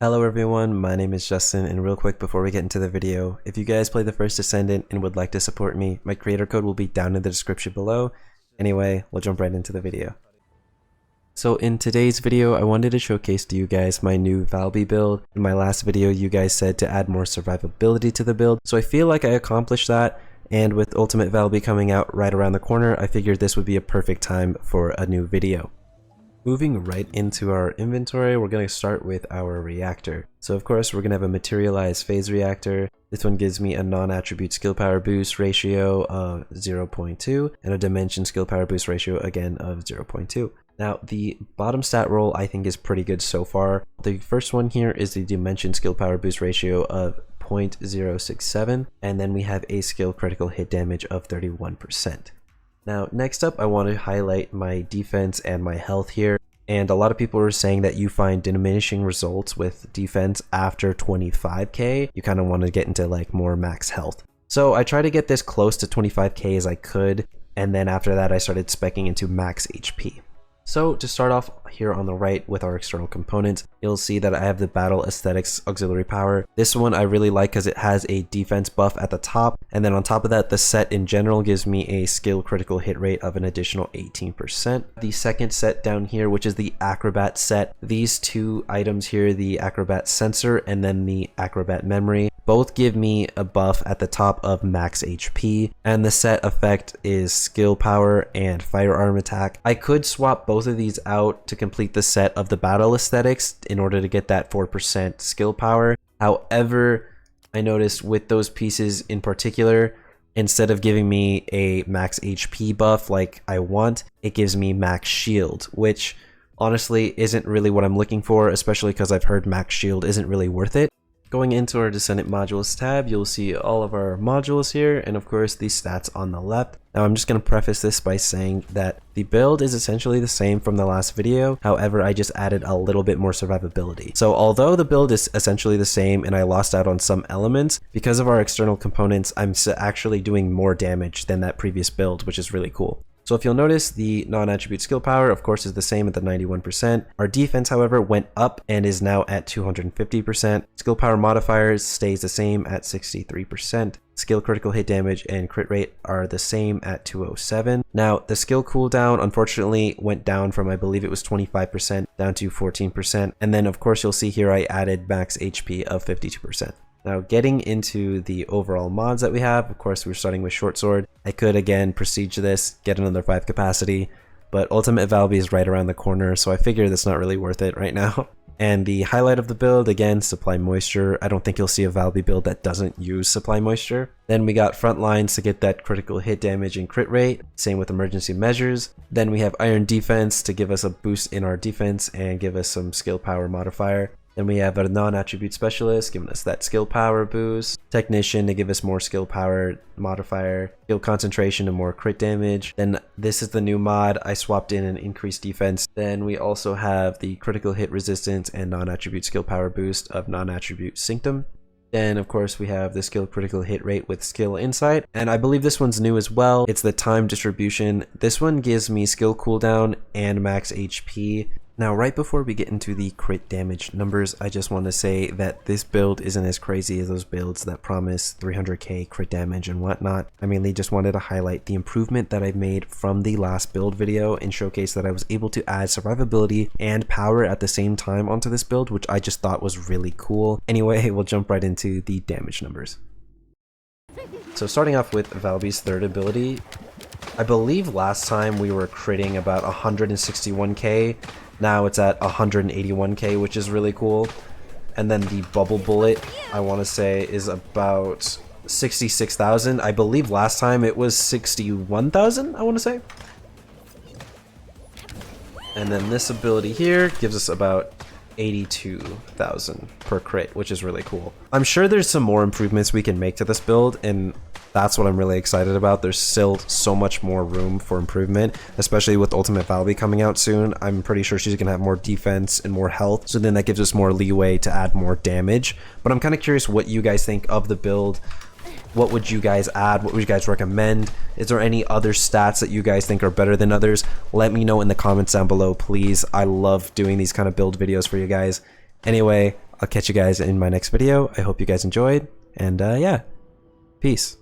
Hello everyone, my name is Justin, and real quick before we get into the video, if you guys play the first Descendant and would like to support me, my creator code will be down in the description below. Anyway, we'll jump right into the video. So in today's video, I wanted to showcase to you guys my new Valby build. In my last video, you guys said to add more survivability to the build, so I feel like I accomplished that, and with Ultimate Valby coming out right around the corner, I figured this would be a perfect time for a new video. Moving right into our inventory, we're going to start with our reactor. So of course, we're going to have a materialized phase reactor. This one gives me a non-attribute skill power boost ratio of 0.2 and a dimension skill power boost ratio again of 0.2. Now the bottom stat roll I think is pretty good so far. The first one here is the dimension skill power boost ratio of 0.067, and then we have a skill critical hit damage of 31%. Now, next up, I want to highlight my defense and my health here. And a lot of people are saying that you find diminishing results with defense after 25k. You kind of want to get into like more max health. So I try to get this close to 25k as I could. And then after that, I started speccing into max HP. So to start off here on the right with our external components, you'll see that I have the Battle Aesthetics Auxiliary Power. This one I really like because it has a defense buff at the top, and then on top of that, the set in general gives me a skill critical hit rate of an additional 18%. The second set down here, which is the Acrobat set, these two items here, the Acrobat Sensor and then the Acrobat Memory, both give me a buff at the top of max HP, and the set effect is skill power and firearm attack. I could swap both of these out to complete the set of the battle aesthetics in order to get that 4% skill power. However, I noticed with those pieces in particular, instead of giving me a max HP buff like I want, it gives me max shield, which honestly isn't really what I'm looking for, especially because I've heard max shield isn't really worth it. Going into our Descendant modules tab, you'll see all of our modules here, and of course the stats on the left. Now I'm just going to preface this by saying that the build is essentially the same from the last video, however I just added a little bit more survivability. So although the build is essentially the same and I lost out on some elements, because of our external components, I'm actually doing more damage than that previous build, which is really cool. So if you'll notice, the non-attribute skill power, of course, is the same at the 91%. Our defense, however, went up and is now at 250%. Skill power modifiers stays the same at 63%. Skill critical hit damage and crit rate are the same at 207. Now, the skill cooldown, unfortunately, went down from, I believe it was 25% down to 14%. And then, of course, you'll see here I added max HP of 52%. Now getting into the overall mods that we have, of course we're starting with Short Sword. I could again prestige this, get another 5 capacity, but Ultimate Valby is right around the corner, so I figure that's not really worth it right now. And the highlight of the build, again, Supply Moisture. I don't think you'll see a Valby build that doesn't use Supply Moisture. Then we got Front Lines to get that critical hit damage and crit rate, same with Emergency Measures. Then we have Iron Defense to give us a boost in our defense and give us some skill power modifier. Then we have a non-attribute specialist giving us that skill power boost, technician to give us more skill power modifier, skill concentration and more crit damage. Then this is the new mod. I swapped in an increased defense. Then we also have the critical hit resistance and non-attribute skill power boost of non-attribute symptom. Then of course we have the skill critical hit rate with skill insight, and I believe this one's new as well. It's the time distribution. This one gives me skill cooldown and max HP. Now, right before we get into the crit damage numbers, I just want to say that this build isn't as crazy as those builds that promise 300k crit damage and whatnot. I mainly just wanted to highlight the improvement that I've made from the last build video and showcase that I was able to add survivability and power at the same time onto this build, which I just thought was really cool. Anyway, we'll jump right into the damage numbers. So starting off with Valby's third ability, I believe last time we were critting about 161k. Now it's at 181k, which is really cool. And then the bubble bullet, I want to say, is about 66,000. I believe last time it was 61,000, I want to say. And then this ability here gives us about 82,000 per crit, which is really cool. I'm sure there's some more improvements we can make to this build, and that's what I'm really excited about. There's still so much more room for improvement, especially with Ultimate Valby coming out soon. I'm pretty sure she's gonna have more defense and more health, so then that gives us more leeway to add more damage. But I'm kind of curious what you guys think of the build. What would you guys add? What would you guys recommend? Is there any other stats that you guys think are better than others? Let me know in the comments down below, please. I love doing these kind of build videos for you guys. Anyway, I'll catch you guys in my next video. I hope you guys enjoyed, and yeah, peace.